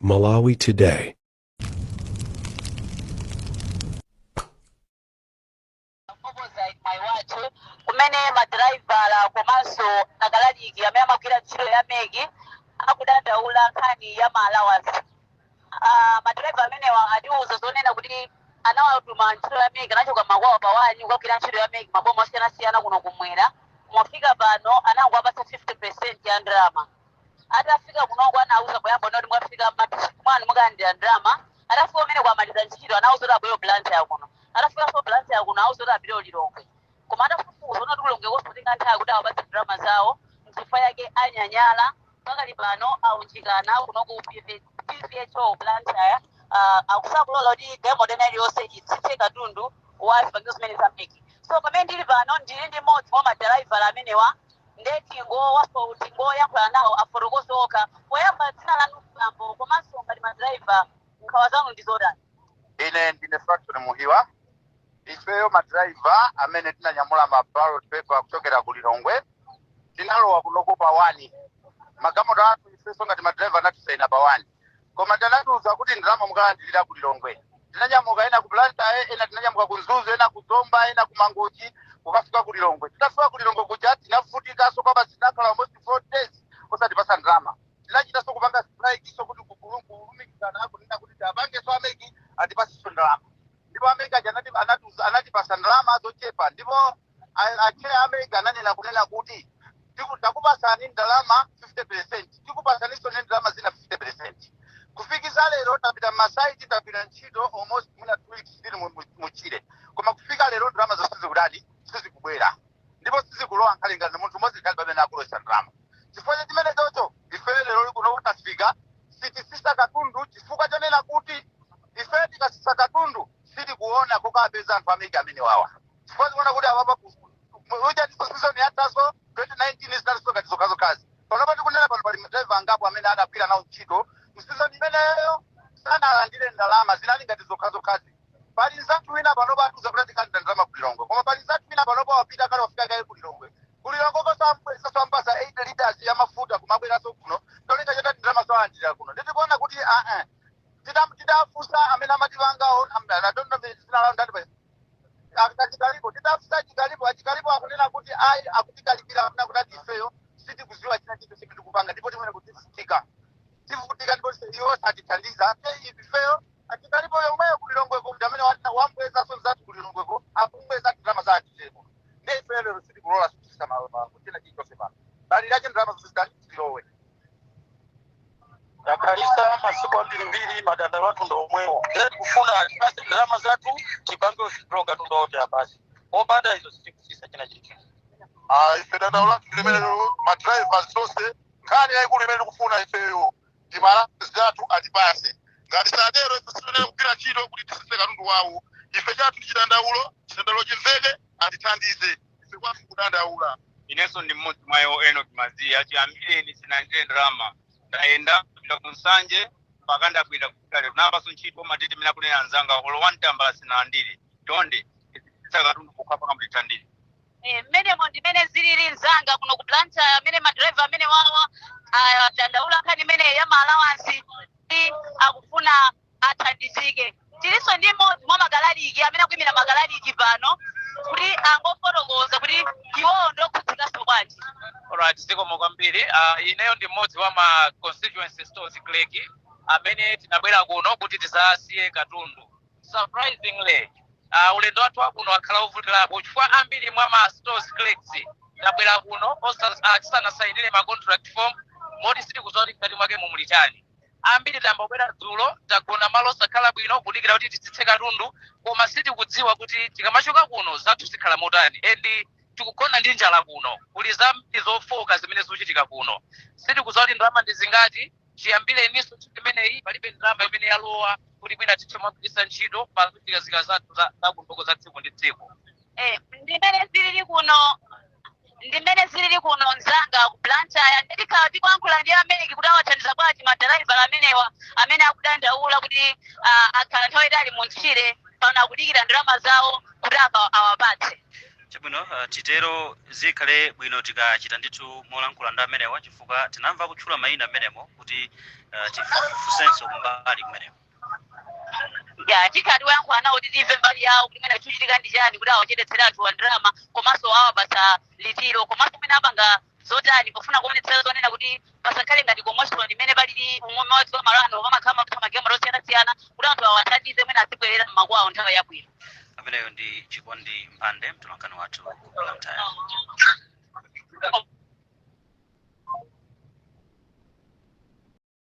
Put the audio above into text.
Malawi Today. Kumene madriver komanso agalaliki amene amagwira ntchito ya megi akudandaula nkhani ya allowance. Madriver amenewa atiuza zonena kuti anawatuma ntchito ya megi anachoka makwawo pawani kukagwira ntchito ya megi maboma osiyanasiyana kuno kumwera. Mwafika pano anangowapatsa 50% ya ndalama. Atafika kunoko anauza poyamba noti mwafika mwanu mukalandira ndalama. Atafika umene kwamaliza ntchito anauza kuti abwere blantyre kuno. Atafika so blantyre kuno auza kuti apite Lilongwe. Koma atafufuza unoti Lilongwe kosotenga nthawi kuti awapatse ndalama zawo nchifukwa yake anyanyala pakali pano aunjikana kuno ku PVHO blantyre akusakulola kuti demo dena iliyonse itsitse katundu wa zipangizo zimene zameki. So pamene ndili pano ndili ndi mmodzi mwa madriver amenewa ndeti ngoyankhula nawo aforokozoka poyamba dzina lanu mlambo komanso ngati madriver nkhawa zanu ndi zotani. Ine ndine Fraction Muhiwa. Ifeyo madriver amene tinanyamula ballot paper kuchokera ku Lilongwe tinalowa kunoko pawani. Magamoto athu ifeso ngati madriver anatisaina pawani. Koma tanatuza kuti ndalama mukalandira ku Lilongwe. Tinanyamuka ena ku Blantyre, ena tinanyamuka ku Nzuzu, ena ku Zomba, ena ku Mangochi, kukafika ku Lilongwe. Tinafika ku Lilongwe kuja tinavutika so kwamba tinakhala almost 4 days osatipasa ndalama. Tinachita so kupanga strike so kuti kulumikizana kunena kuti tapange so ameki atipase so ndalama. Ndipo ameki anatipasa ndalama zochepa. Ndipo achire ameki ananena kunena kuti takupasani ndalama 50%, tikupasani so ndalama zina 50%. Kufikisa lero tapita masaiti tapita ntchito almost muna 2 weeks zili muchire. Koma kufika lero ndalama zosizi kudadi sizikubwera. Ndipo sizikulowa nkhalinga ndi munthu mmodzi kali pamene akulosa ndalama. Chifukwa chimene chocho ife lero kuno tasifika sitisisa katundu chifukwa chonena kuti ife tikasisa katundu sitikuona kokapeza anthu ameki amene wawa. Chifukwa tikuona kuti awapa uja ndiso season yataso 2019 zinaso ngati zokazi. Panopa tikunena pano pali madriver angapo amene adagwira nawo ntchito season imeneyo sanalandire ndalama zinali ngati zokazi. Pali nzathu wina panopa atuza kuti tikanda ndalama ku Lilongwe. Koma pali nzathu wina panopa wapita kale wafika kale ku Lilongwe. Ku Lilongwe kosampasa 8 liters ya mafuta kumabweraso kuno. Tolinga chotati ndalama zolandira kuno. Ndikuona kuti tidafusa amene amativangawo I don't know if ndati pa akachikalipo tidafusa achikalipo akunena kuti akutikalipira akuna kuti ifeyo sitikuziwa china chinthu chimene tikupanga ndipo timene kutivutika ndipo iwo satithandiza ifeyo achikalipo yomweyo ku Lilongweko kuti amene wambweza so zatu ku Lilongweko akumbweza ndalama za atiteko ndi ifeyo lero sitikulola sitisisa kuchina chilichonse pano bali lache ndalama zosizilowe yakalisa masiku ambiri madanda watu ndo omwewo kufuna tipase ndalama zatu tipange usibloga tu ndote apasi baada hizo sitisisa china chilichonse. Ife dada ulatu limene madriver zonse nkhani yaikulu imene kufuna ifeyo ndimala zatu atipase ngati sadero ife sitone kugwira ntchito kuti tisise katundu wawo ife chatu chidandaulo chimveke atithandize ife kwafu kudandaula. Inenso ndi mmodzi mwayo Enoch Mazia chiyambireni sinandire ndalama ndaenda kupita kunsanje pakanda kuita kufika lero napaso ntchito matete mene akunena anzanga olo wantambala sinandire tonde tisisa katundu kukhapa kamutithandire. Mmenemo ndimene zilili nzanga kuno ku Blantyre amene madriver amene wawa dandaula nkhani imene ya allowance akufuna athandizike. Tiliso ndi mmodzi mwa magalaliki amene akuyimira magalaliki pano kuti angofotokoza kuti iwowo ndokhudzikaso bwanji. Alright, zikomo kwambiri. Ineyo ndi mmodzi wa ma constituency stores clerk amene tinabwera kuno kuti tisasiye katundu. Surprisingly, ulendo wathu wakuno wakhala uvutirapo chifukwa ambiri mwa ma stores clerks tabwera kuno tisanasayinire ma contract form moti sitikuzoti ngati mwake mumulitani. Ambiri tambobwera dzulo tagona malo osakhala bwino kudikira kuti titsitse katundu koma sitikudziwa kuti tikamachoka kuno zathu zikhala motani endi tikugona ndi njala kuno kuli zambiri zofoka zimene zikuchitika kuno sitikudziwa kuti ndalama ndi zingati chiyambireniso chimeneyi palibe ndalama imene yalowa kuti mwina tithe mogwiritsa ntchito pa zochitika zathu za kundoko za tsiku ndi tsiku. Ndimene zilili kuno nzanga ku Blantyre ndikhala tikuyankhula ndi ameki kuti awathandiza bwanji madriver amenewa amene akudandaula kuti akhala nthawi itali mu ntchire pano akudikira ndalama zawo kuti awapatse. Chabwino titero zikhale bwino tikachita ndithu molankhula ndi amenewa chifukwa tinamva kutchula mayina amenemo kuti tifusenso kumbali kumeneko. Ya tikati wayankhula nawo kuti timve mbali yawo kuti mene chuchitika ndi chani kuti awachedetsera anthu wa ndalama komanso awapatsa litiro komanso mene apanga zotani pofuna kuonetsera zonena kuti pasakhale ngati komotion imene palili umodzi wa malano pamakhala mapita magamero osiyanasiyana kuti anthu awathandize mwene azibwerera m'makwawo nthawi yabwino. Ameneyo ndi Chikondi Mpande mtolankhani wathu ku Blantyre.